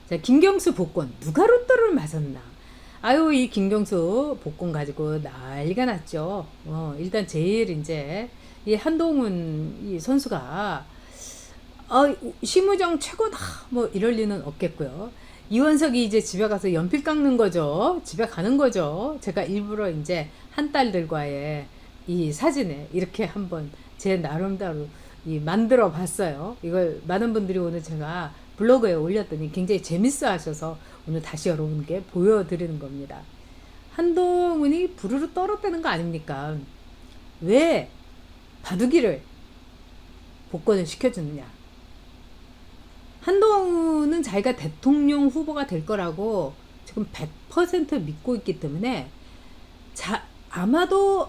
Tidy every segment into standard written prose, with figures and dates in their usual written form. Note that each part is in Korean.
자, 김경수 복권 누가 로또를 맞았나? 아유, 이 김경수 복권 가지고 난리가 났죠. 일단 제일 이제 이 한동훈 이 선수가 심우정 최고다 뭐 이럴 리는 없겠고요. 이원석이 이제 집에 가서 연필 깎는 거죠. 집에 가는 거죠. 제가 일부러 이제 한 딸들과의 이 사진에 이렇게 한번 제 나름대로 이 만들어 봤어요. 이걸 많은 분들이 오늘 제가 블로그에 올렸더니 굉장히 재밌어 하셔서 오늘 다시 여러분께 보여드리는 겁니다. 한동훈이 부르르 떨었다는 거 아닙니까? 왜 바둑이를 복권을 시켜주느냐? 한동훈은 자기가 대통령 후보가 될 거라고 지금 100% 믿고 있기 때문에 아마도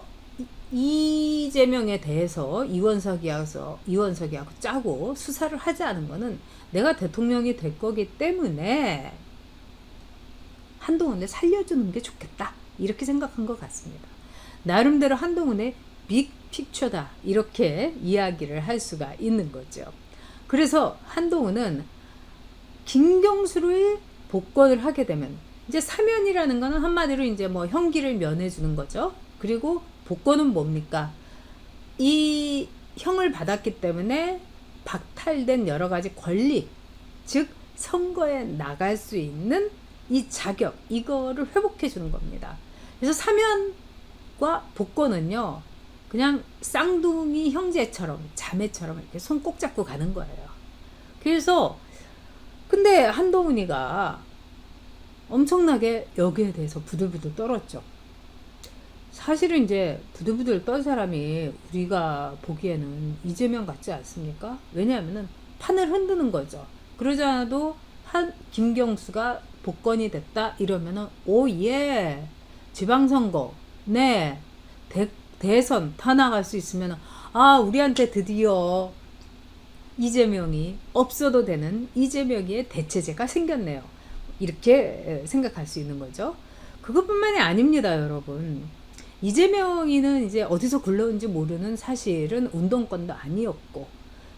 이재명에 대해서 이원석이하고 짜고 수사를 하지 않은 거는 내가 대통령이 될 거기 때문에 한동훈을 살려주는 게 좋겠다 이렇게 생각한 것 같습니다. 나름대로 한동훈의 빅픽처다 이렇게 이야기를 할 수가 있는 거죠. 그래서 한동훈은 김경수를 복권을 하게 되면 이제 사면이라는 거는 한마디로 이제 뭐 형기를 면해주는 거죠. 그리고 복권은 뭡니까? 이 형을 받았기 때문에 박탈된 여러 가지 권리, 즉 선거에 나갈 수 있는 이 자격, 이거를 회복해 주는 겁니다. 그래서 사면과 복권은요, 그냥 쌍둥이 형제처럼 자매처럼 이렇게 손 꼭 잡고 가는 거예요. 그래서 근데 한동훈이가 엄청나게 여기에 대해서 부들부들 떨었죠. 사실은 이제 부들부들 떤 사람이 우리가 보기에는 이재명 같지 않습니까? 왜냐하면은 판을 흔드는 거죠. 그러지 않아도 김경수가 복권이 됐다 이러면은 오예 지방선거 네 대선 다 나갈 수 있으면 우리한테 드디어 이재명이 없어도 되는 이재명의 대체제가 생겼네요. 이렇게 생각할 수 있는 거죠. 그것뿐만이 아닙니다, 여러분. 이재명이는 이제 어디서 굴러온지 모르는 사실은 운동권도 아니었고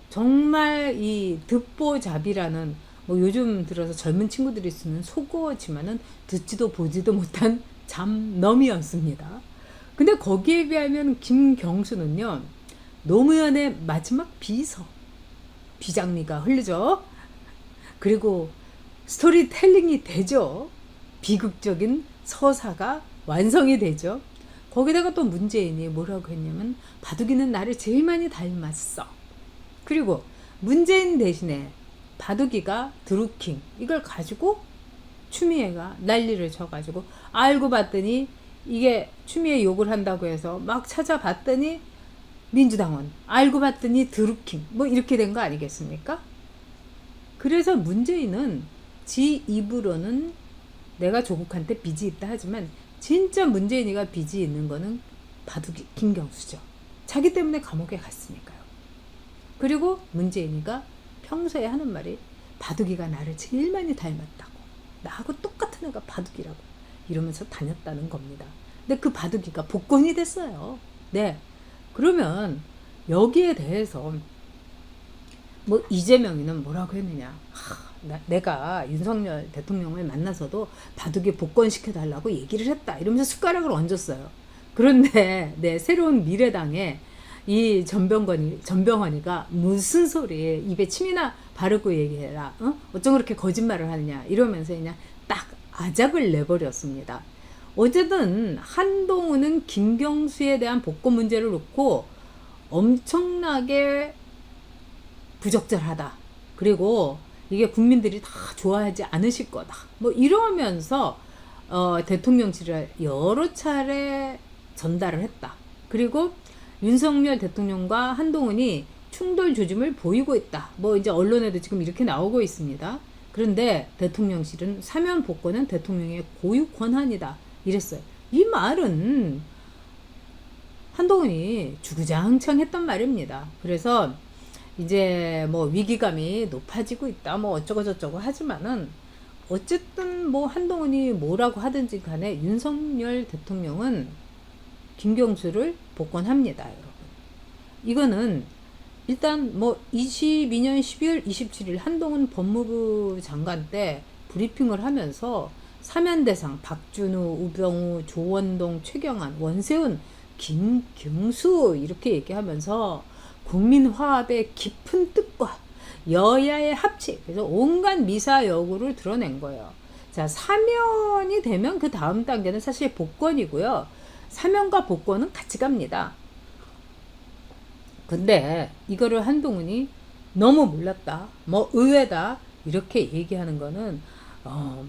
정말 이 듣보잡이라는 뭐 요즘 들어서 젊은 친구들이 쓰는 속어지만은 듣지도 보지도 못한 잠놈이었습니다. 근데 거기에 비하면 김경수는요, 노무현의 마지막 비장미가 흐르죠. 그리고 스토리텔링이 되죠. 비극적인 서사가 완성이 되죠. 거기다가 또 문재인이 뭐라고 했냐면 바둑이는 나를 제일 많이 닮았어. 그리고 문재인 대신에 바둑이가 드루킹 이걸 가지고 추미애가 난리를 쳐가지고 알고 봤더니 이게 추미애 욕을 한다고 해서 막 찾아봤더니 민주당원 알고 봤더니 드루킹 뭐 이렇게 된 거 아니겠습니까? 그래서 문재인은 지 입으로는 내가 조국한테 빚이 있다 하지만 진짜 문재인이가 빚이 있는 거는 바둑이 김경수죠. 자기 때문에 감옥에 갔으니까요. 그리고 문재인이가 평소에 하는 말이 바둑이가 나를 제일 많이 닮았다고. 나하고 똑같은 애가 바둑이라고. 이러면서 다녔다는 겁니다. 근데 그 바둑이가 복권이 됐어요. 네. 그러면 여기에 대해서 뭐 이재명이는 뭐라고 했느냐. 내가 윤석열 대통령을 만나서도 바둑이 복권시켜달라고 얘기를 했다. 이러면서 숟가락을 얹었어요. 그런데 새로운 미래당에 이 전병헌이가 무슨 소리 입에 침이나 바르고 얘기해라. 어쩜 그렇게 거짓말을 하느냐. 이러면서 그냥 딱 아작을 내버렸습니다. 어쨌든 한동훈은 김경수에 대한 복권 문제를 놓고 엄청나게 부적절하다. 그리고 이게 국민들이 다 좋아하지 않으실 거다. 뭐 이러면서 대통령실을 여러 차례 전달을 했다. 그리고 윤석열 대통령과 한동훈이 충돌 조짐을 보이고 있다. 뭐 이제 언론에도 지금 이렇게 나오고 있습니다. 그런데 대통령실은 사면 복권은 대통령의 고유 권한이다. 이랬어요. 이 말은 한동훈이 주구장창 했단 말입니다. 그래서 이제 뭐 위기감이 높아지고 있다 뭐 어쩌고 저쩌고 하지만은 어쨌든 뭐 한동훈이 뭐라고 하든지 간에 윤석열 대통령은 김경수를 복권합니다, 여러분. 이거는 일단 뭐 22년 12월 27일 한동훈 법무부 장관 때 브리핑을 하면서 사면대상 박준우, 우병우, 조원동, 최경환, 원세훈, 김경수 이렇게 얘기하면서 국민 화합의 깊은 뜻과 여야의 합치, 그래서 온갖 미사여구를 드러낸 거예요. 자, 사면이 되면 그 다음 단계는 사실 복권이고요. 사면과 복권은 같이 갑니다. 근데 이거를 한동훈이 너무 몰랐다, 뭐 의외다 이렇게 얘기하는 거는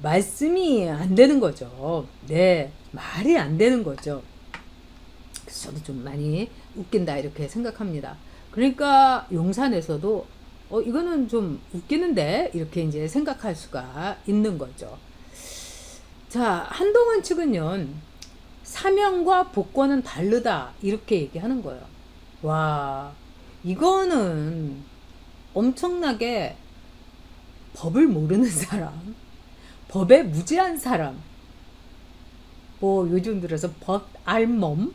말씀이 안 되는 거죠. 네, 말이 안 되는 거죠. 그래서 저도 좀 많이 웃긴다 이렇게 생각합니다. 그러니까 용산에서도 이거는 좀 웃기는데 이렇게 이제 생각할 수가 있는 거죠. 자, 한동훈 측은요, 사면과 복권은 다르다 이렇게 얘기하는 거예요. 와, 이거는 엄청나게 법을 모르는 사람, 법에 무지한 사람, 뭐 요즘 들어서 법 알몸,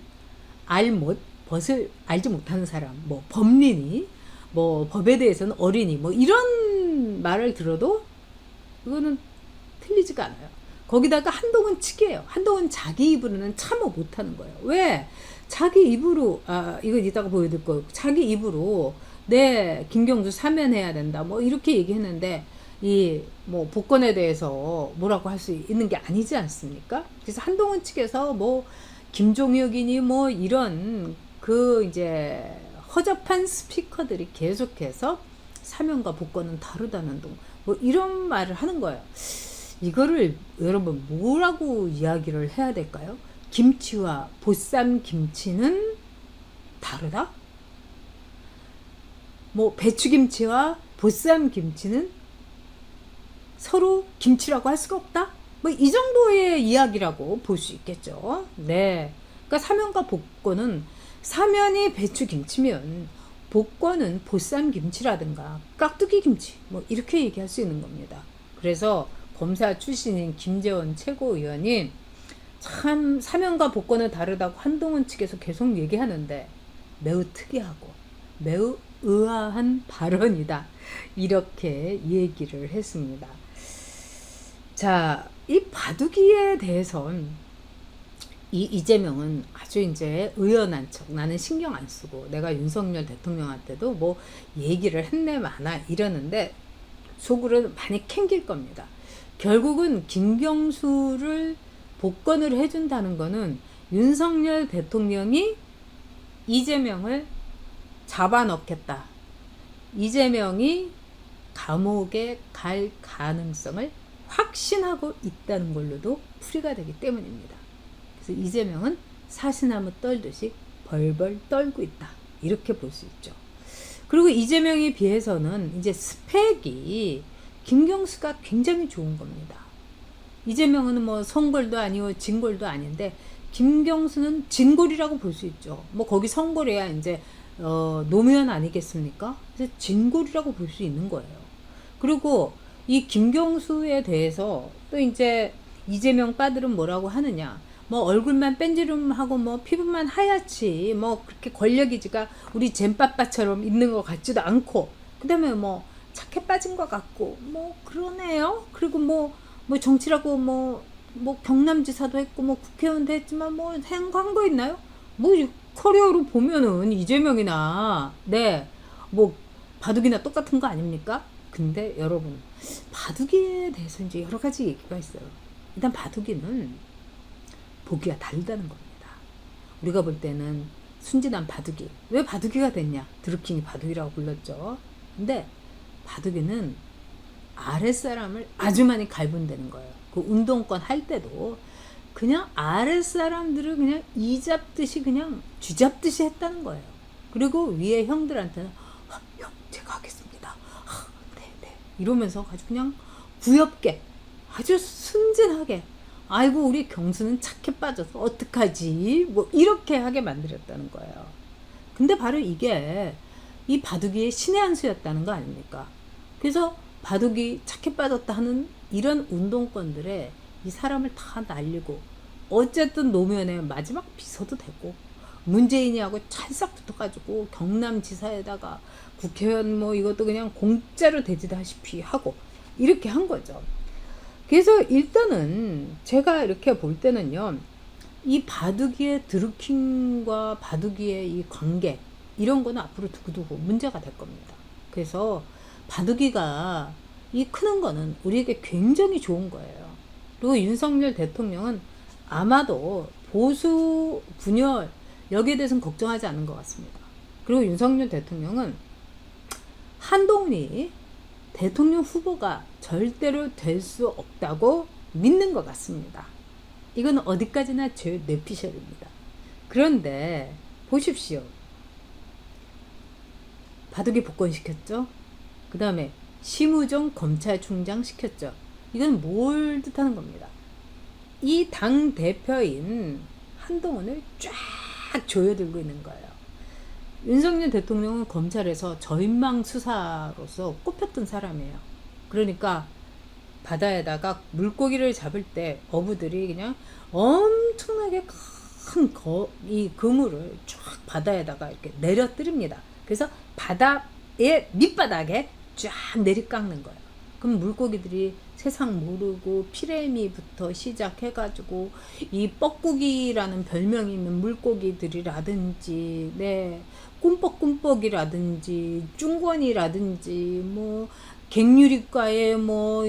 알못, 법을 알지 못하는 사람, 뭐 법린이, 뭐 법에 대해서는 어린이, 뭐 이런 말을 들어도 이거는 틀리지가 않아요. 거기다가 한동훈 측이에요. 한동훈 자기 입으로는 참어 못하는 거예요. 왜? 자기 입으로, 이거 이따가 보여드릴 거예요. 자기 입으로 네, 김경수 사면해야 된다, 뭐 이렇게 얘기했는데 이 뭐 복권에 대해서 뭐라고 할 수 있는 게 아니지 않습니까? 그래서 한동훈 측에서 뭐 김종혁이니 뭐 이런 그 이제 허접한 스피커들이 계속해서 사면과 복권은 다르다는 둥, 뭐 이런 말을 하는 거예요. 이거를 여러분 뭐라고 이야기를 해야 될까요? 김치와 보쌈 김치는 다르다? 뭐 배추김치와 보쌈 김치는 서로 김치라고 할 수가 없다? 뭐 이 정도의 이야기라고 볼 수 있겠죠. 네. 그러니까 사면과 복권은, 사면이 배추김치면 복권은 보쌈김치라든가 깍두기김치 뭐 이렇게 얘기할 수 있는 겁니다. 그래서 검사 출신인 김재원 최고위원이 참 사면과 복권은 다르다고 한동훈 측에서 계속 얘기하는데 매우 특이하고 매우 의아한 발언이다 이렇게 얘기를 했습니다. 자, 이 바둑이에 대해선 이재명은 아주 이제 의연한 척, 나는 신경 안 쓰고 내가 윤석열 대통령한테도 뭐 얘기를 했네 마나 이러는데 속으로 많이 캥길 겁니다. 결국은 김경수를 복권을 해준다는 거는 윤석열 대통령이 이재명을 잡아넣겠다, 이재명이 감옥에 갈 가능성을 확신하고 있다는 걸로도 풀이가 되기 때문입니다. 그래서 이재명은 사시나무 떨듯이 벌벌 떨고 있다 이렇게 볼 수 있죠. 그리고 이재명에 비해서는 이제 스펙이 김경수가 굉장히 좋은 겁니다. 이재명은 뭐 성골도 아니고 진골도 아닌데 김경수는 진골이라고 볼 수 있죠. 뭐 거기 성골해야 이제 노무현 아니겠습니까? 그래서 진골이라고 볼 수 있는 거예요. 그리고 이 김경수에 대해서 또 이제 이재명 빠들은 뭐라고 하느냐, 뭐 얼굴만 뺀지름하고 뭐 피부만 하얗지 뭐 그렇게 권력이지가 우리 잼빠빠처럼 있는 것 같지도 않고, 그 다음에 뭐 착해 빠진 것 같고 뭐 그러네요. 그리고 뭐 정치라고 뭐 경남지사도 했고 뭐 국회의원도 했지만 뭐 한 거 있나요? 뭐 커리어로 보면은 이재명이나 네 뭐 바둑이나 똑같은 거 아닙니까? 근데 여러분, 바둑이에 대해서 이제 여러 가지 얘기가 있어요. 일단 바둑이는 보기가 다르다는 겁니다. 우리가 볼 때는 순진한 바둑이, 왜 바둑이가 됐냐? 드루킹이 바둑이라고 불렀죠. 근데 바둑이는 아랫사람을 아주 많이 갈분되는 거예요. 그 운동권 할 때도 그냥 아랫사람들을 그냥 이 잡듯이 그냥 쥐 잡듯이 했다는 거예요. 그리고 위에 형들한테는 형 제가 하겠습니다. 네 이러면서 아주 그냥 구엽게 아주 순진하게, 아이고 우리 경수는 착해 빠져서 어떡하지 뭐 이렇게 하게 만들었다는 거예요. 근데 바로 이게 이 바둑이의 신의 한 수였다는 거 아닙니까? 그래서 바둑이 착해 빠졌다 하는 이런 운동권들에 이 사람을 다 날리고 어쨌든 노무현의 마지막 비서도 되고 문재인이하고 찰싹 붙어가지고 경남지사에다가 국회의원 뭐 이것도 그냥 공짜로 되지다시피 하고 이렇게 한 거죠. 그래서 일단은 제가 이렇게 볼 때는요, 이 바둑이의 드루킹과 바둑이의 이 관계, 이런 거는 앞으로 두고두고 문제가 될 겁니다. 그래서 바둑이가 이 크는 거는 우리에게 굉장히 좋은 거예요. 그리고 윤석열 대통령은 아마도 보수 분열 여기에 대해서는 걱정하지 않은 것 같습니다. 그리고 윤석열 대통령은 한동훈이 대통령 후보가 절대로 될 수 없다고 믿는 것 같습니다. 이건 어디까지나 제 뇌피셜입니다. 그런데 보십시오. 바둑이 복권시켰죠. 그 다음에 심우정 검찰총장 시켰죠. 이건 뭘 뜻하는 겁니다. 이 당 대표인 한동훈을 쫙 조여들고 있는 거예요. 윤석열 대통령은 검찰에서 저인망 수사로서 꼽혔던 사람이에요. 그러니까 바다에다가 물고기를 잡을 때 어부들이 그냥 엄청나게 큰 이 그물을 쫙 바다에다가 이렇게 내려뜨립니다. 그래서 바다의 밑바닥에 쫙 내리깎는 거예요. 그럼 물고기들이 세상 모르고 피레미부터 시작해가지고 이 뻐꾸기라는 별명이 있는 물고기들이라든지, 네, 꿈뻑꿈뻑이라든지, 쭝권이라든지, 뭐 갱유리과의 뭐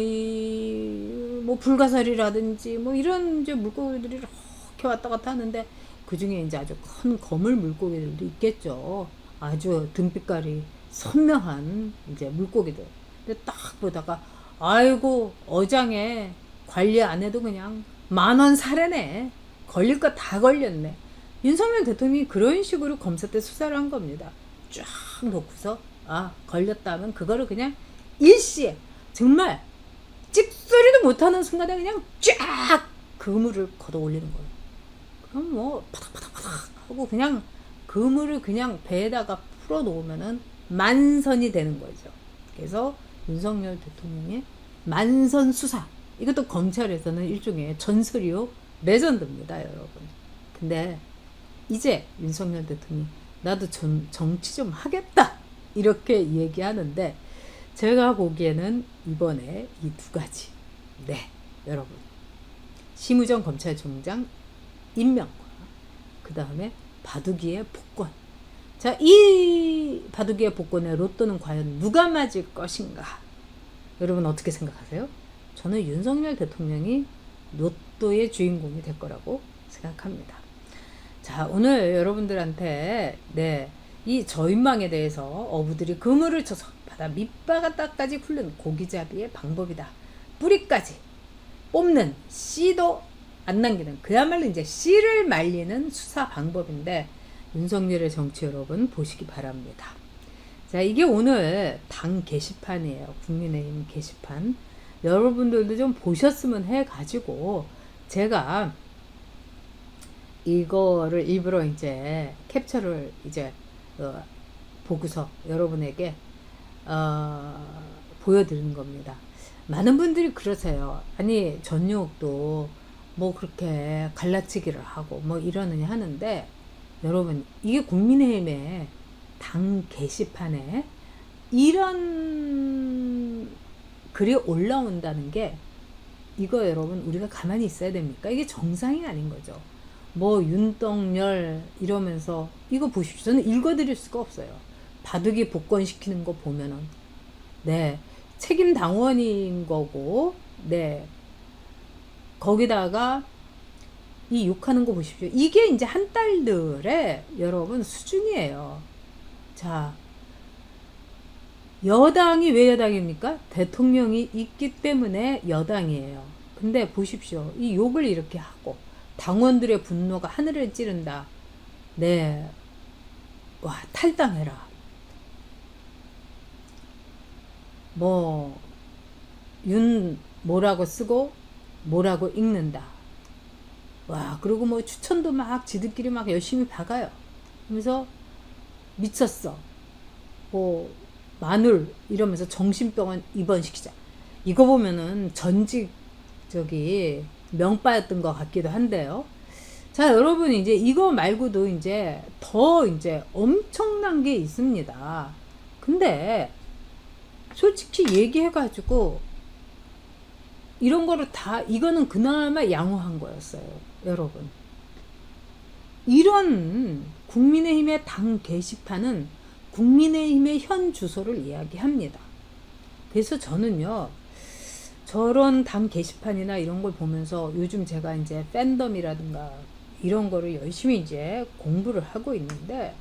불가사리라든지 뭐 이런 이제 물고기들이 이렇게 왔다 갔다 하는데, 그 중에 이제 아주 큰 거물 물고기들도 있겠죠. 아주 등빛깔이 선명한 이제 물고기들. 근데 딱 보다가 아이고 어장에 관리 안 해도 그냥 10,000원 사례네. 걸릴 거 다 걸렸네. 윤석열 대통령이 그런 식으로 검사 때 수사를 한 겁니다. 쫙 놓고서 걸렸다 하면 그거를 그냥 일시에 정말 찍소리도 못하는 순간에 그냥 쫙 그물을 걷어 올리는 거예요. 그럼 뭐 파닥파닥파닥 하고 그냥 그물을 그냥 배에다가 풀어 놓으면은 만선이 되는 거죠. 그래서 윤석열 대통령의 만선 수사, 이것도 검찰에서는 일종의 전설이요 레전드입니다, 여러분. 근데 이제 윤석열 대통령이 나도 정치 좀 하겠다 이렇게 얘기하는데, 제가 보기에는 이번에 이 두 가지, 네, 여러분, 심우정 검찰총장 임명과 그 다음에 바둑이의 복권. 자, 이 바둑이의 복권의 로또는 과연 누가 맞을 것인가? 여러분 어떻게 생각하세요? 저는 윤석열 대통령이 로또의 주인공이 될 거라고 생각합니다. 자, 오늘 여러분들한테 이 저인망에 대해서 어부들이 그물을 쳐서 바다 밑바닥까지 훑는 고기잡이의 방법이다. 뿌리까지 뽑는, 씨도 안 남기는, 그야말로 이제 씨를 말리는 수사 방법인데, 윤석열의 정치 여러분 보시기 바랍니다. 자, 이게 오늘 당 게시판이에요. 국민의힘 게시판. 여러분들도 좀 보셨으면 해가지고 제가 이거를 일부러 이제 캡처를 이제 보고서 여러분에게 보여드리는 겁니다. 많은 분들이 그러세요. 아니 전용욱도 뭐 그렇게 갈라치기를 하고 뭐 이러느냐 하는데, 여러분 이게 국민의힘의 당 게시판에 이런 글이 올라온다는 게, 이거 여러분 우리가 가만히 있어야 됩니까? 이게 정상이 아닌 거죠. 뭐 윤떡열 이러면서 이거 보십시오. 저는 읽어드릴 수가 없어요. 바둑이 복권시키는 거 보면은 책임 당원인 거고, 거기다가 이 욕하는 거 보십시오. 이게 이제 한 딸들의 여러분 수준이에요. 자, 여당이 왜 여당입니까? 대통령이 있기 때문에 여당이에요. 근데 보십시오. 이 욕을 이렇게 하고 당원들의 분노가 하늘을 찌른다. 와, 탈당해라. 뭐 윤 뭐라고 쓰고 뭐라고 읽는다. 와, 그리고 뭐 추천도 막 지들끼리 막 열심히 박아요. 그러면서 미쳤어. 뭐 마눌 이러면서 정신병원 입원시키자. 이거 보면은 전직 명빠였던 것 같기도 한데요. 자, 여러분 이제 이거 말고도 이제 더 이제 엄청난 게 있습니다. 근데 솔직히 얘기해가지고 이런 거를 다 이거는 그나마 양호한 거였어요. 여러분. 이런 국민의힘의 당 게시판은 국민의힘의 현 주소를 이야기합니다. 그래서 저는요, 저런 당 게시판이나 이런 걸 보면서 요즘 제가 이제 팬덤이라든가 이런 거를 열심히 이제 공부를 하고 있는데,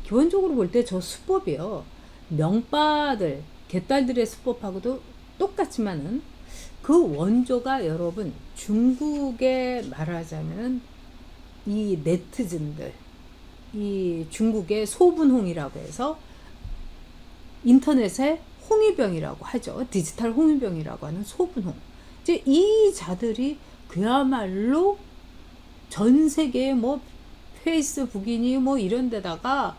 기본적으로 볼 때 저 수법이요, 명빠들, 개딸들의 수법하고도 똑같지만은 그 원조가 여러분 중국에 말하자면 이 네티즌들, 이 중국의 소분홍이라고 해서 인터넷에 홍위병이라고 하죠. 디지털 홍위병이라고 하는 소분홍. 이제 이 자들이 그야말로 전 세계 뭐 페이스북이니 뭐 이런 데다가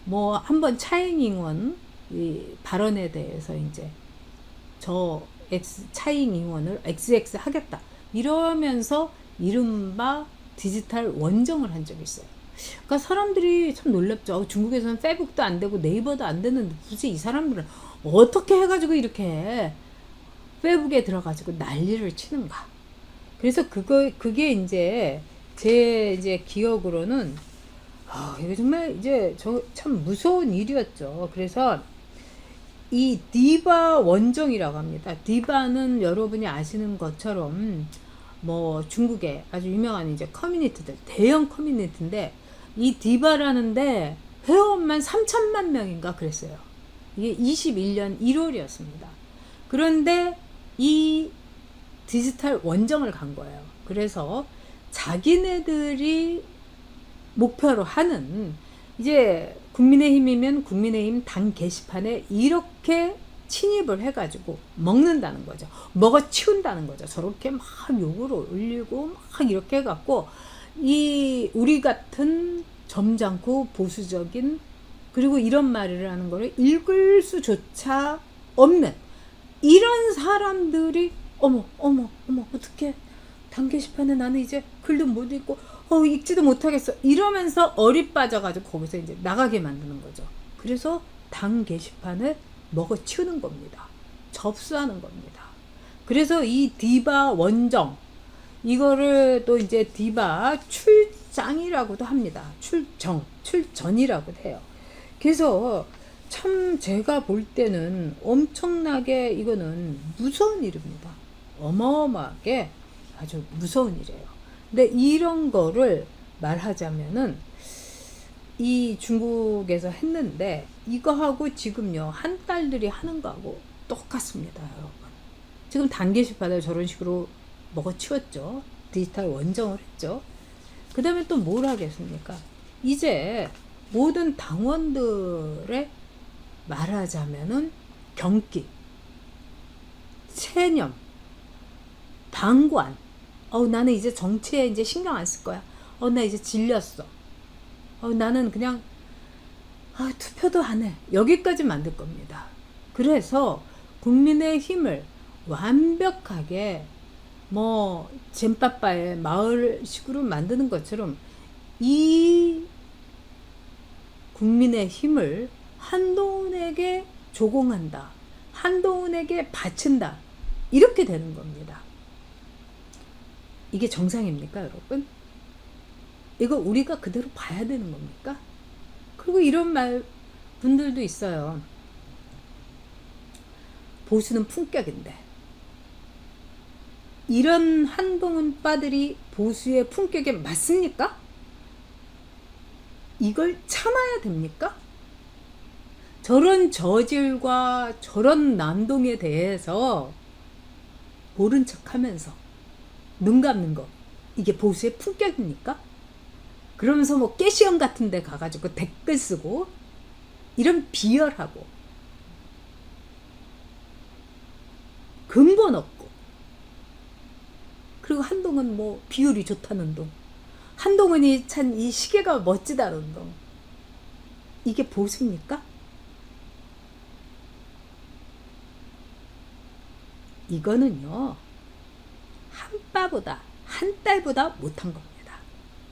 뭐 한번 차잉잉원 이 발언에 대해서 이제 저 차잉잉원을 XX 하겠다 이러면서 이른바 디지털 원정을 한 적이 있어요. 그러니까 사람들이 참 놀랍죠. 중국에서는 페북도 안 되고 네이버도 안 되는데 굳이 이 사람들은 어떻게 해가지고 이렇게 페북에 들어가지고 난리를 치는가. 그래서 그게 이제 제 이제 기억으로는 이거 정말 이제 저 참 무서운 일이었죠. 그래서 이 디바 원정이라고 합니다. 디바는 여러분이 아시는 것처럼 뭐 중국의 아주 유명한 이제 커뮤니티들, 대형 커뮤니티인데 이 디바라는데 회원만 3천만 명인가 그랬어요. 이게 21년 1월이었습니다. 그런데 이 디지털 원정을 간 거예요. 그래서 자기네들이 목표로 하는 이제 국민의힘이면 국민의힘 당 게시판에 이렇게 침입을 해가지고 먹는다는 거죠. 먹어 치운다는 거죠. 저렇게 막 욕을 올리고 막 이렇게 해갖고 이 우리 같은 점잖고 보수적인 그리고 이런 말을 하는 거를 읽을 수조차 없는 이런 사람들이 어머 어떻게 당 게시판에 나는 이제 글도 못 읽고 읽지도 못하겠어 이러면서 어리 빠져가지고 거기서 이제 나가게 만드는 거죠. 그래서 당 게시판을 먹어치우는 겁니다. 접수하는 겁니다. 그래서 이 디바 원정 이거를 또 이제 디바 출장이라고도 합니다. 출전이라고도 해요. 그래서 참 제가 볼 때는 엄청나게 이거는 무서운 일입니다. 어마어마하게 아주 무서운 일이에요. 근데 이런 거를 말하자면은 이 중국에서 했는데 이거하고 지금요 한 딸들이 하는 거하고 똑같습니다. 여러분 지금 당 게시판을 저런 식으로 먹어치웠죠. 디지털 원정을 했죠. 그 다음에 또 뭘 하겠습니까? 이제 모든 당원들의 말하자면은 경기, 체념, 방관. 나는 이제 정치에 이제 신경 안 쓸 거야. 나 이제 질렸어. 나는 그냥 투표도 안 해. 여기까지 만들 겁니다. 그래서 국민의 힘을 완벽하게 뭐 잼빠빠의 마을식으로 만드는 것처럼 이 국민의 힘을 한동훈에게 조공한다. 한동훈에게 바친다. 이렇게 되는 겁니다. 이게 정상입니까, 여러분? 이거 우리가 그대로 봐야 되는 겁니까? 그리고 이런 말 분들도 있어요. 보수는 품격인데. 이런 한동훈 빠들이 보수의 품격에 맞습니까? 이걸 참아야 됩니까? 저런 저질과 저런 난동에 대해서 모른 척 하면서 눈 감는 거 이게 보수의 품격입니까? 그러면서 뭐 깨시험 같은 데 가가지고 댓글 쓰고 이런 비열하고 근본 없고 그리고 한동훈 뭐 비율이 좋다는 동 한동훈이 참 이 시계가 멋지다는 동 이게 보수입니까? 이거는요 한 빠보다 한 딸보다 못한 겁니다.